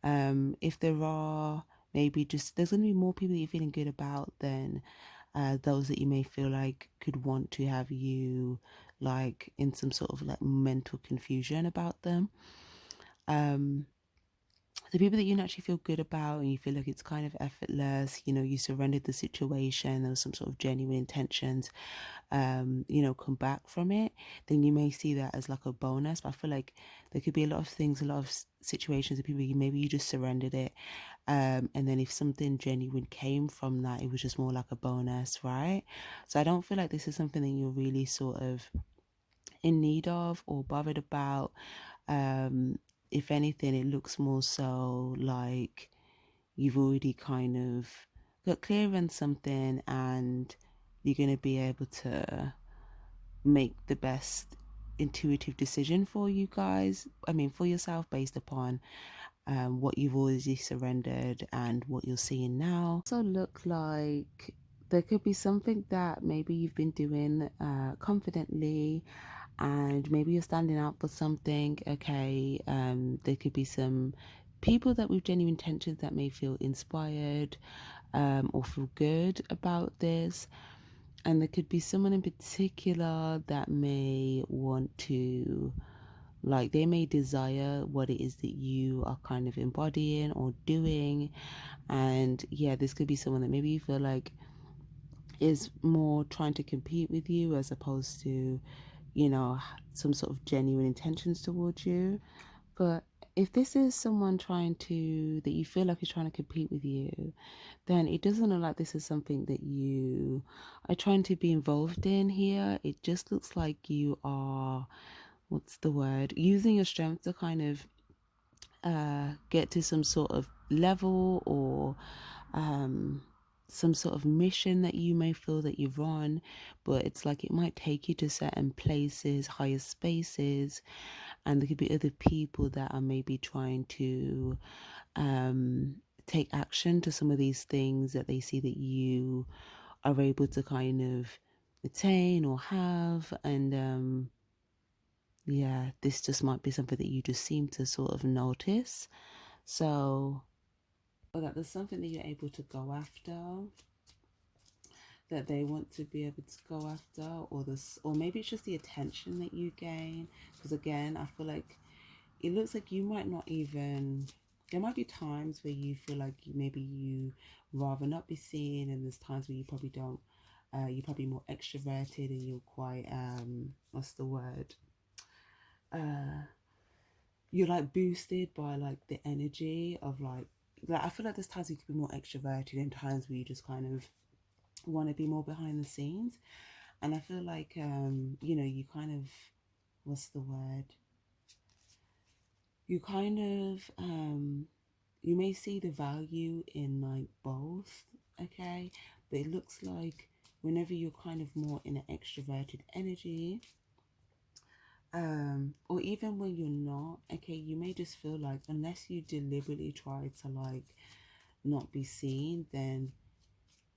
If there are, maybe just, there's going to be more people that you're feeling good about than those that you may feel like could want to have you like in some sort of like mental confusion about them. The people that you naturally feel good about and you feel like it's kind of effortless, you know, you surrendered the situation, there was some sort of genuine intentions, come back from it, then you may see that as like a bonus. But I feel like there could be a lot of things, a lot of situations of people, maybe you just surrendered it. And then if something genuine came from that, it was just more like a bonus, right? So I don't feel like this is something that you're really sort of in need of or bothered about. If anything, it looks more so like you've already kind of got clear on something, and you're going to be able to make the best intuitive decision for you guys. I mean, for yourself, based upon what you've already surrendered and what you're seeing now. Also, look like there could be something that maybe you've been doing confidently, and maybe you're standing out for something. Okay, there could be some people that with genuine intentions that may feel inspired or feel good about this. And there could be someone in particular that may want to, like, they may desire what it is that you are kind of embodying or doing. And yeah, this could be someone that maybe you feel like is more trying to compete with you as opposed to, some sort of genuine intentions towards you. But if this is someone that you feel like is trying to compete with you, then it doesn't look like this is something that you are trying to be involved in here. It just looks like you are, what's the word, using your strength to kind of get to some sort of level, or some sort of mission that you may feel that you're on, but it's like it might take you to certain places, higher spaces, and there could be other people that are maybe trying to take action to some of these things that they see that you are able to kind of attain or have. And yeah, this just might be something that you just seem to sort of notice. So, or that there's something that you're able to go after, that they want to be able to go after, or this, or maybe it's just the attention that you gain. Because again, I feel like it looks like you might not even, there might be times where you feel like maybe you rather not be seen, and there's times where you probably don't, you're probably more extroverted and you're quite what's the word, you're like boosted by like the energy of like I feel like there's times you could be more extroverted and times where you just kind of want to be more behind the scenes. And I feel like you know, you kind of, what's the word, you kind of you may see the value in like both, okay, but it looks like whenever you're kind of more in an extroverted energy, or even when you're not, okay, you may just feel like unless you deliberately try to like not be seen, then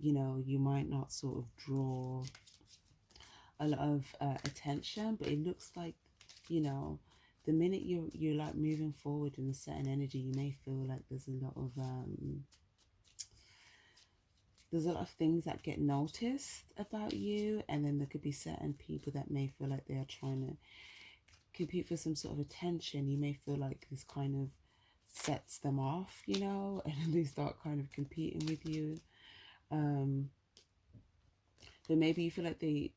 you know, you might not sort of draw a lot of attention. But it looks like, you know, the minute you're like moving forward in a certain energy, you may feel like there's a lot of things that get noticed about you, and then there could be certain people that may feel like they are trying to compete for some sort of attention. You may feel like this kind of sets them off, you know, and they start kind of competing with you. But maybe you feel like they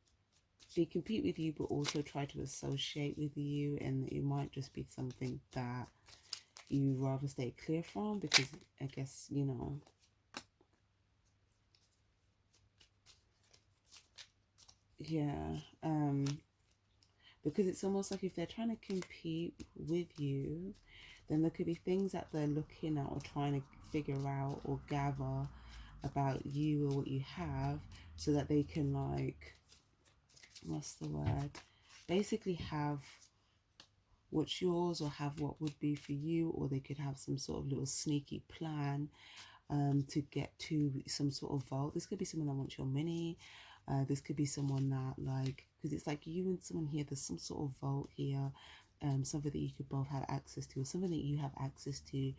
compete with you but also try to associate with you, and it might just be something that you rather stay clear from, because I guess, you know, yeah, because it's almost like if they're trying to compete with you, then there could be things that they're looking at or trying to figure out or gather about you or what you have, so that they can like, what's the word, basically have what's yours or have what would be for you, or they could have some sort of little sneaky plan to get to some sort of vault. This could be someone that wants your money. This could be someone that like, because it's like you and someone here, there's some sort of vault here, something that you could both have access to, or something that you have access to.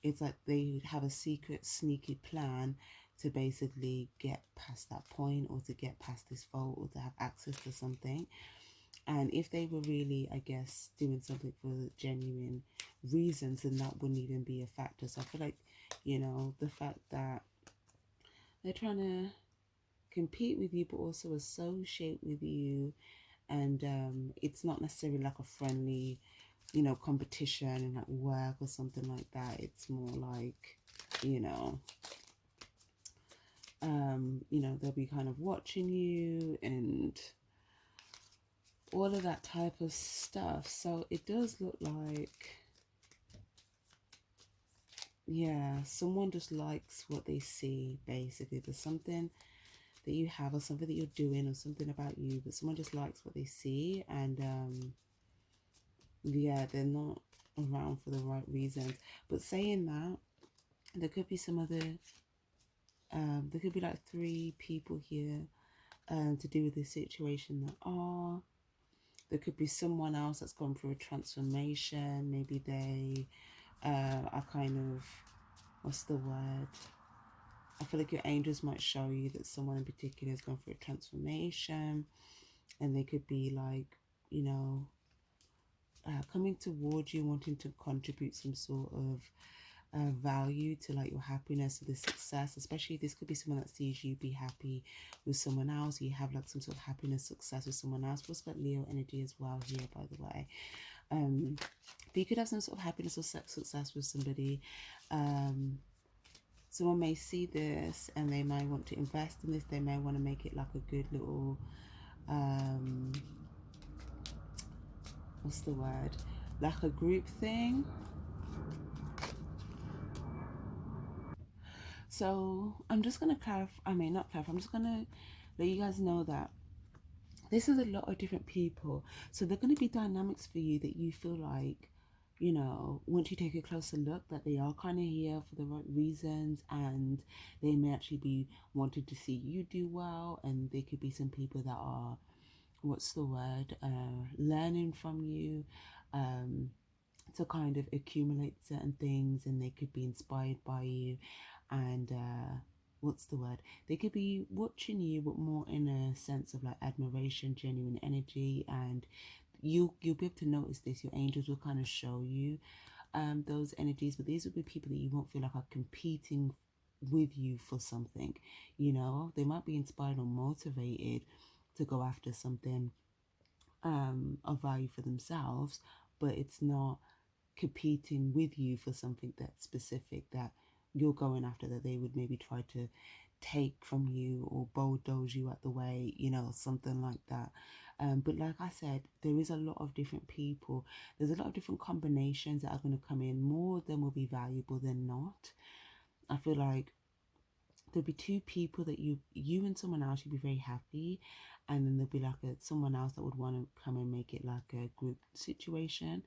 It's like they have a secret sneaky plan to basically get past that point, or to get past this vault, or to have access to something. And if they were really, I guess, doing something for genuine reasons, then that wouldn't even be a factor. So I feel like, you know, the fact that they're trying to compete with you but also associate with you, and it's not necessarily like a friendly, you know, competition in like work or something like that. It's more like, you know, they'll be kind of watching you and all of that type of stuff. So it does look like, yeah, someone just likes what they see, basically. There's something that you have, or something that you're doing, or something about you, but someone just likes what they see. And yeah, they're not around for the right reasons. But saying that, there could be some other there could be like 3 people here to do with this situation that are. There could be someone else that's gone through a transformation. Maybe they are kind of, what's the word, I feel like your angels might show you that someone in particular has gone through a transformation, and they could be like, you know, coming towards you, wanting to contribute some sort of value to like your happiness or the success. Especially this could be someone that sees you be happy with someone else. You have like some sort of happiness, success with someone else. What's got Leo energy as well here, by the way. But you could have some sort of happiness or success with somebody. Um, Someone may see this and they might want to invest in this. They may want to make it like a good little, what's the word? Like a group thing. So I'm just going to clarify, not clarify, I'm just going to let you guys know that this is a lot of different people. So there are going to be dynamics for you that you feel like, once you take a closer look, that they are kind of here for the right reasons, and they may actually be wanting to see you do well. And there could be some people that are, what's the word, learning from you, to kind of accumulate certain things, and they could be inspired by you. And what's the word, they could be watching you, but more in a sense of like admiration, genuine energy. And you'll be able to notice this. Your angels will kind of show you those energies, but these will be people that you won't feel like are competing with you for something. They might be inspired or motivated to go after something of value for themselves, but it's not competing with you for something that's specific that you're going after, that they would maybe try to take from you or bulldoze you out the way, something like that. But like I said, there is a lot of different people. There's a lot of different combinations that are going to come in. More of them will be valuable than not. I feel like there'll be two people that you and someone else, you'd be very happy, and then there'll be like someone else that would want to come and make it like a group situation,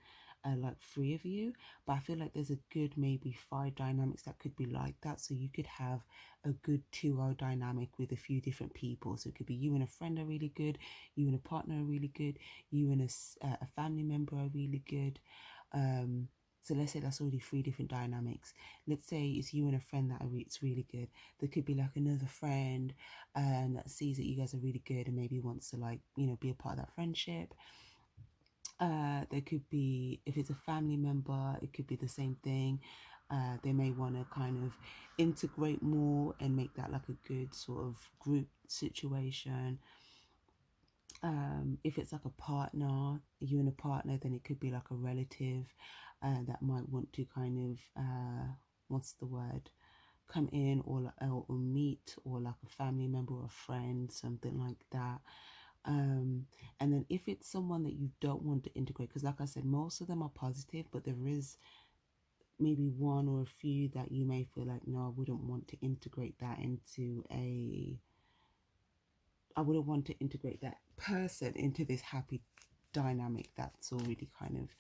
like three of you. But I feel like there's a good maybe five dynamics that could be like that. So you could have a good 2-0 dynamic with a few different people. So it could be you and a friend are really good, you and a partner are really good, you and a family member are really good. So let's say that's already three different dynamics. Let's say it's you and a friend that it's really good. There could be like another friend that sees that you guys are really good and maybe wants to like, be a part of that friendship. There could be, if it's a family member, it could be the same thing. They may want to kind of integrate more and make that like a good sort of group situation. If it's like a partner, you and a partner, then it could be like a relative that might want to kind of, what's the word, come in, or meet, or like a family member or a friend, something like that. And then if it's someone that you don't want to integrate, because like I said, most of them are positive, but there is maybe one or a few that you may feel like, no, I wouldn't want to integrate that person into this happy dynamic that's already kind of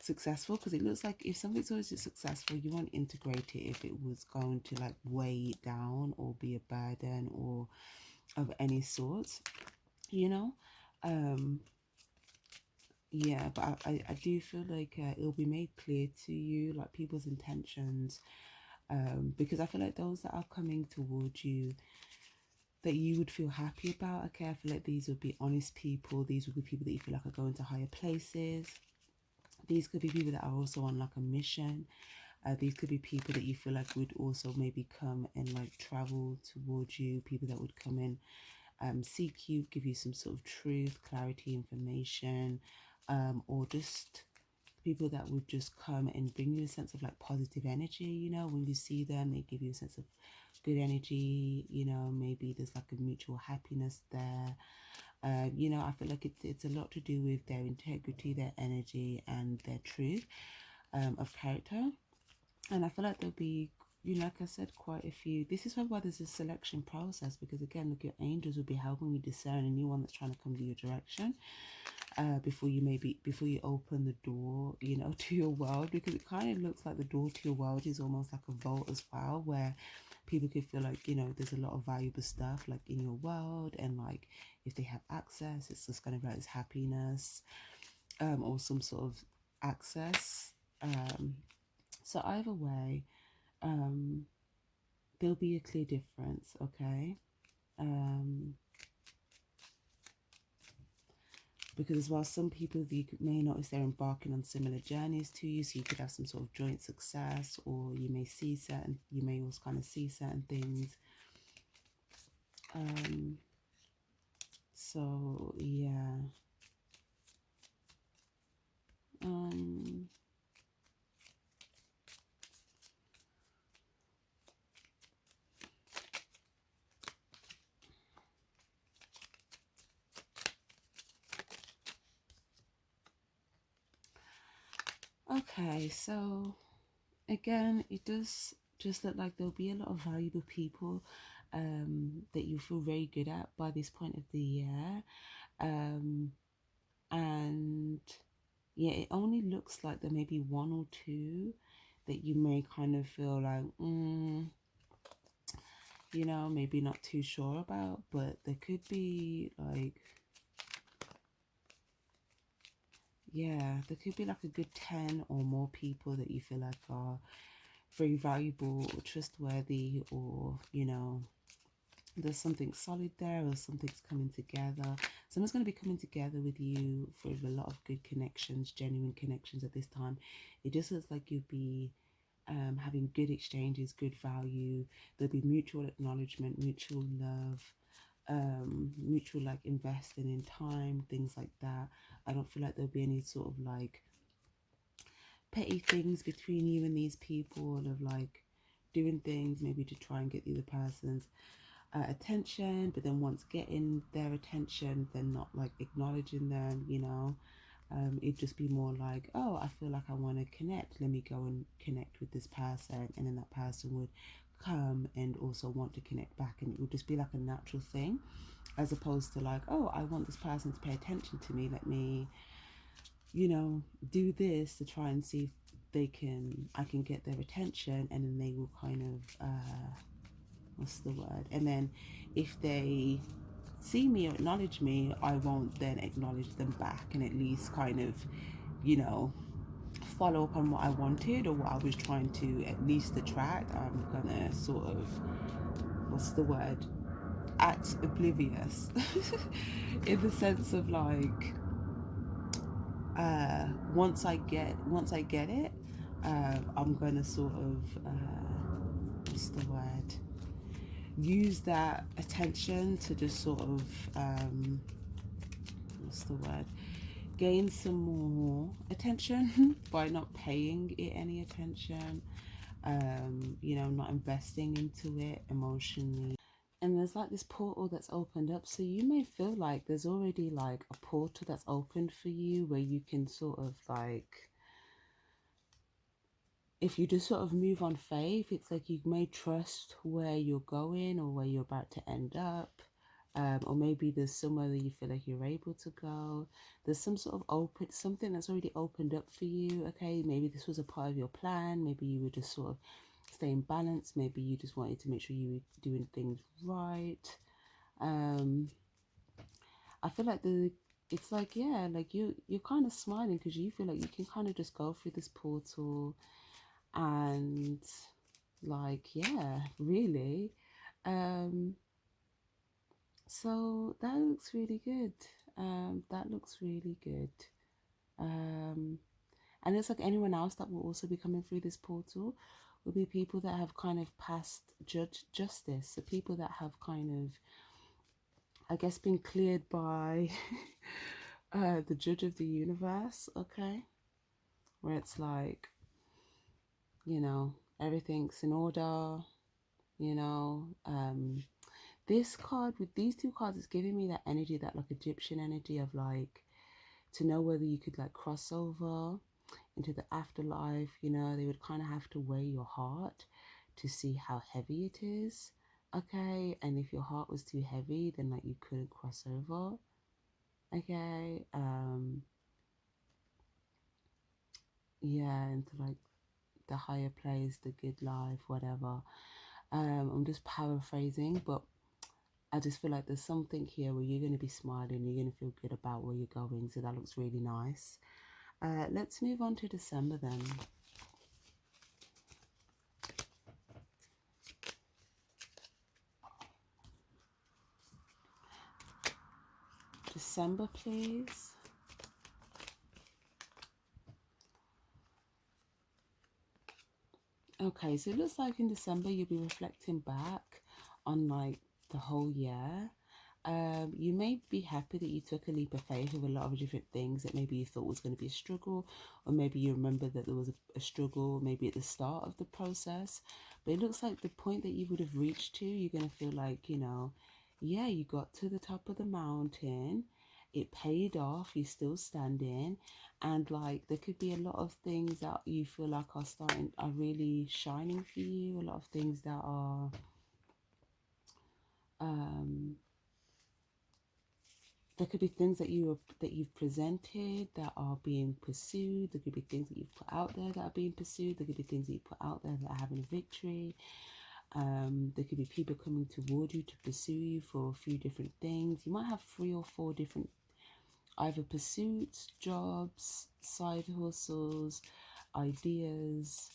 successful. Because it looks like if something's already successful, you won't integrate it if it was going to like weigh it down or be a burden or of any sort, you know. Yeah, but I do feel like it'll be made clear to you like people's intentions, because I feel like those that are coming towards you that you would feel happy about, okay, I feel like these would be honest people. These would be people that you feel like are going to higher places. These could be people that are also on like a mission. These could be people that you feel like would also maybe come and like travel towards you. People that would come in, seek you, give you some sort of truth, clarity, information, or just people that would just come and bring you a sense of like positive energy. When you see them, they give you a sense of good energy. Maybe there's like a mutual happiness there. I feel like it's a lot to do with their integrity, their energy, and their truth of character. And I feel like there'll be, like I said, quite a few. This is why there's a selection process, because again, look, your angels will be helping you discern a new one that's trying to come to your direction. Before you open the door, to your world, because it kind of looks like the door to your world is almost like a vault as well, where people could feel like, there's a lot of valuable stuff like in your world, and like if they have access, it's just kind of like this happiness, or some sort of access. So either way, there'll be a clear difference, okay? Because as well, some people, you may notice they're embarking on similar journeys to you, so you could have some sort of joint success, or you may also kind of see certain things. So yeah. Okay, so again, it does just look like there'll be a lot of valuable people that you feel very good at by this point of the year. Um, and yeah, it only looks like there may be one or two that you may kind of feel like, maybe not too sure about, but there could be like, yeah, there could be like a good 10 or more people that you feel like are very valuable or trustworthy, or, there's something solid there, or something's coming together. Someone's going to be coming together with you for a lot of good connections, genuine connections at this time. It just looks like you'll be having good exchanges, good value. There'll be mutual acknowledgement, mutual love, mutual like investing in time, things like that. I don't feel like there'll be any sort of like petty things between you and these people, of like doing things maybe to try and get the other person's attention, but then once getting their attention, then not like acknowledging them, it'd just be more like, oh, I feel like I want to connect, let me go and connect with this person, and then that person would come and also want to connect back, and it would just be like a natural thing, as opposed to like, oh, I want this person to pay attention to me, let me do this to try and see if I can get their attention, and then they will kind of what's the word, and then if they see me or acknowledge me, I won't then acknowledge them back, and at least kind of you know follow up on what I wanted or what I was trying to at least attract. I'm gonna sort of, what's the word, act oblivious in the sense of like, once I get it, I'm gonna sort of what's the word, use that attention to just sort of what's the word, gain some more attention by not paying it any attention, not investing into it emotionally. And there's like this portal that's opened up, so you may feel like there's already like a portal that's opened for you where you can sort of like, if you just sort of move on faith, it's like you may trust where you're going or where you're about to end up. Or maybe there's somewhere that you feel like you're able to go. There's some sort of something that's already opened up for you. Okay, maybe this was a part of your plan. Maybe you were just sort of staying balanced. Maybe you just wanted to make sure you were doing things right. I feel like it's like, yeah, like you're kind of smiling because you feel like you can kind of just go through this portal, and like, yeah, really. um so that looks really good. That looks really good. um and it's like anyone else that will also be coming through this portal will be people that have kind of passed justice, so people that have kind of, I guess, been cleared by the judge of the universe. Okay, where it's like, everything's in order. you know this card, with these two cards, is giving me that energy, that like Egyptian energy of like, to know whether you could like cross over into the afterlife. They would kind of have to weigh your heart to see how heavy it is. Okay, and if your heart was too heavy, then like you couldn't cross over. Okay, yeah, into like the higher place, the good life, whatever. I'm just paraphrasing, but I just feel like there's something here where you're going to be smiling, you're going to feel good about where you're going, so that looks really nice. Let's move on to December then. December, please. Okay, so it looks like in December you'll be reflecting back on like the whole year. You may be happy that you took a leap of faith with a lot of different things that maybe you thought was going to be a struggle, or maybe you remember that there was a struggle maybe at the start of the process. But it looks like the point that you would have reached to, you're going to feel like, yeah, you got to the top of the mountain, it paid off, you're still standing, and like there could be a lot of things that you feel like are really shining for you, a lot of things that are um there could be things that you've presented that are being pursued. There could be things that you've put out there that are being pursued. There could be things that you put out there that are having a victory. There could be people coming toward you to pursue you for a few different things. You might have 3 or 4 different either pursuits, jobs, side hustles, ideas,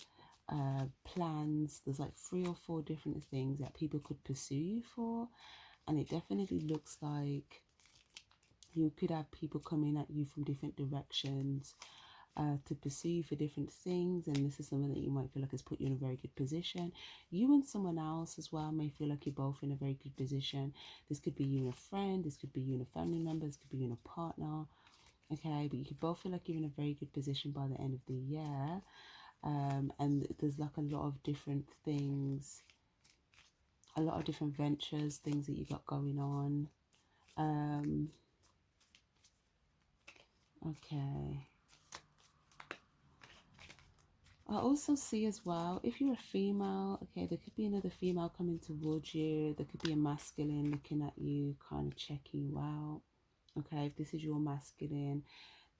plans. There's like 3 or 4 different things that people could pursue you for, and it definitely looks like you could have people coming at you from different directions to pursue you for different things, and this is something that you might feel like has put you in a very good position. You and someone else as well may feel like you're both in a very good position. This could be you and a friend, this could be you and a family member, this could be you and a partner, okay? But you could both feel like you're in a very good position by the end of the year. And there's like a lot of different things, a lot of different ventures, things that you got going on. Okay. I also see as well, if you're a female, okay, there could be another female coming towards you. There could be a masculine looking at you, kind of checking you out. Okay, if this is your masculine,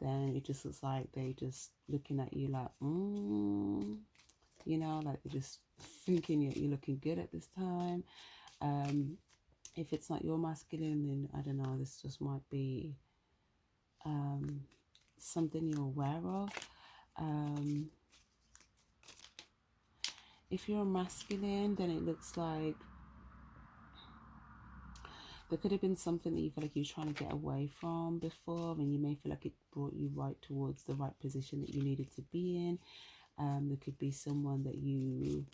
then it just looks like they just looking at you like, you know, like they're just thinking you're looking good at this time. If it's not your masculine, then I don't know, this just might be something you're aware of. If you're a masculine, then it looks like there could have been something that you feel like you're trying to get away from before, and you may feel like it brought you right towards the right position that you needed to be in. There could be someone that you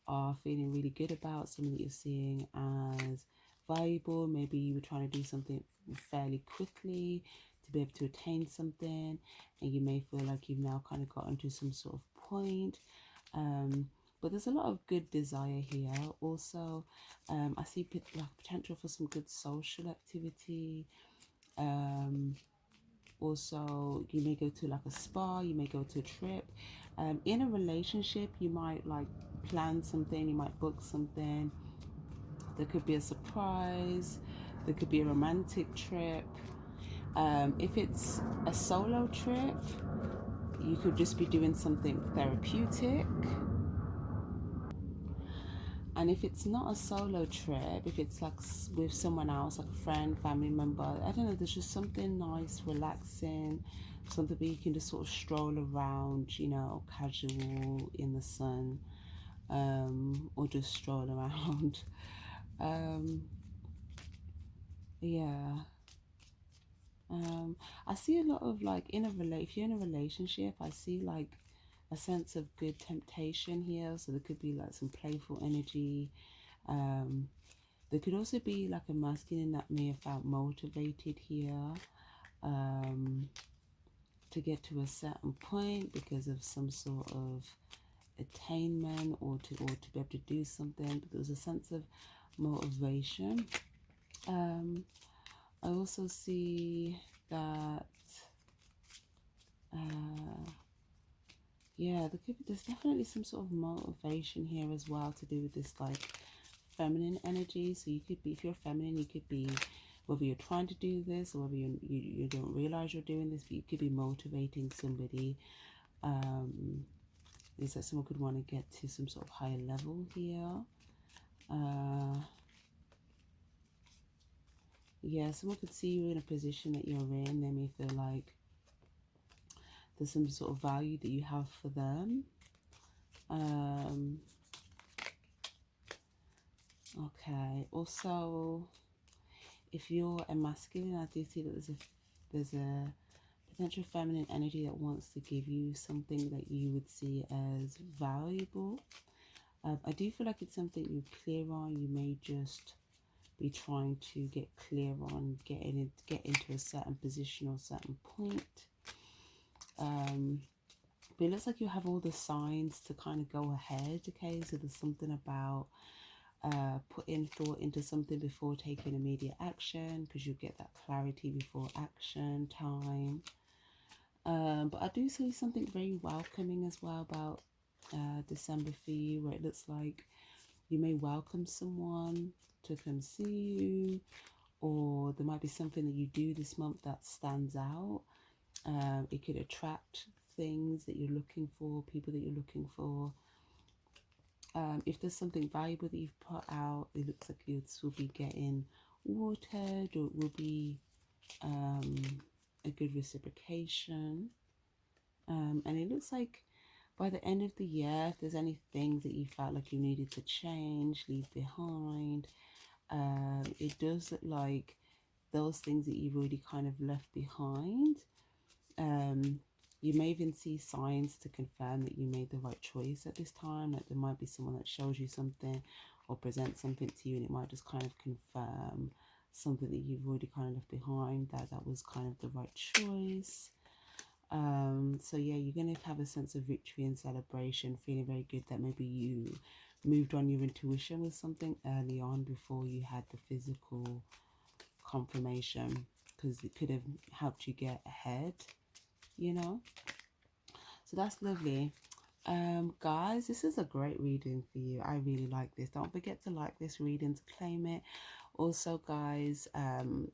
are feeling really good about, someone that you're seeing as valuable. Maybe you were trying to do something fairly quickly to be able to attain something, and you may feel like you've now kind of gotten to some sort of point. But there's a lot of good desire here. Also, I see like potential for some good social activity. Also, you may go to like a spa, you may go to a trip. In a relationship, you might like plan something, you might book something. There could be a surprise, there could be a romantic trip. If it's a solo trip, you could just be doing something therapeutic. And if it's not a solo trip, if it's like with someone else, like a friend, family member, I don't know, there's just something nice, relaxing, something where you can just sort of stroll around, you know, casual in the sun, or just stroll around. Yeah. I see a lot of like if you're in a relationship, I see like a sense of good temptation here. So there could be like some playful energy. There could also be like a masculine that may have felt motivated here to get to a certain point because of some sort of attainment or to be able to do something. But there was a sense of motivation. I also see that yeah, there's definitely some sort of motivation here as well to do with this like feminine energy. So you could be, if you're feminine, you could be, whether you're trying to do this or whether you don't realize you're doing this, but you could be motivating somebody. Is that someone could want to get to some sort of higher level here. Yeah, someone could see you in a position that you're in. They may feel like there's some sort of value that you have for them. Okay, also, if you're a masculine, I do see that there's a potential feminine energy that wants to give you something that you would see as valuable. I do feel like it's something you're clear on. You may just be trying to get clear on get into a certain position or certain point. But it looks like you have all the signs to kind of go ahead. Okay, so there's something about put in thought into something before taking immediate action, because you'll get that clarity before action time. But I do see something very welcoming as well about December for you, where it looks like you may welcome someone to come see you, or there might be something that you do this month that stands out. It could attract things that you're looking for, people that you're looking for. If there's something valuable that you've put out, it looks like it will be getting watered, or it will be a good reciprocation. And it looks like by the end of the year, if there's any things that you felt like you needed to change, leave behind, it does look like those things that you've already kind of left behind. You may even see signs to confirm that you made the right choice at this time. Like there might be someone that shows you something or presents something to you, and it might just kind of confirm something that you've already kind of left behind, that that was kind of the right choice. So yeah, you're going to have a sense of victory and celebration, feeling very good that maybe you moved on your intuition with something early on before you had the physical confirmation, because it could have helped you get ahead, you know. So that's lovely. Guys, this is a great reading for you. I really like this. Don't forget to like this reading, to claim it. Also, guys,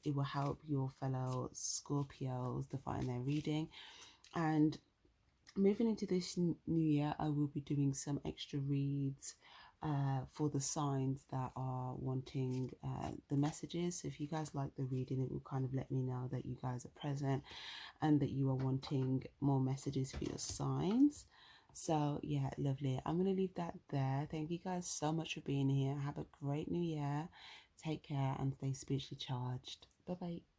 it will help your fellow Scorpios define their reading. And moving into this new year, I will be doing some extra reads for the signs that are wanting the messages. So if you guys like the reading, it will kind of let me know that you guys are present and that you are wanting more messages for your signs. So yeah, lovely. I'm going to leave that there. Thank you guys so much for being here. Have a great new year. Take care and stay spiritually charged. Bye bye.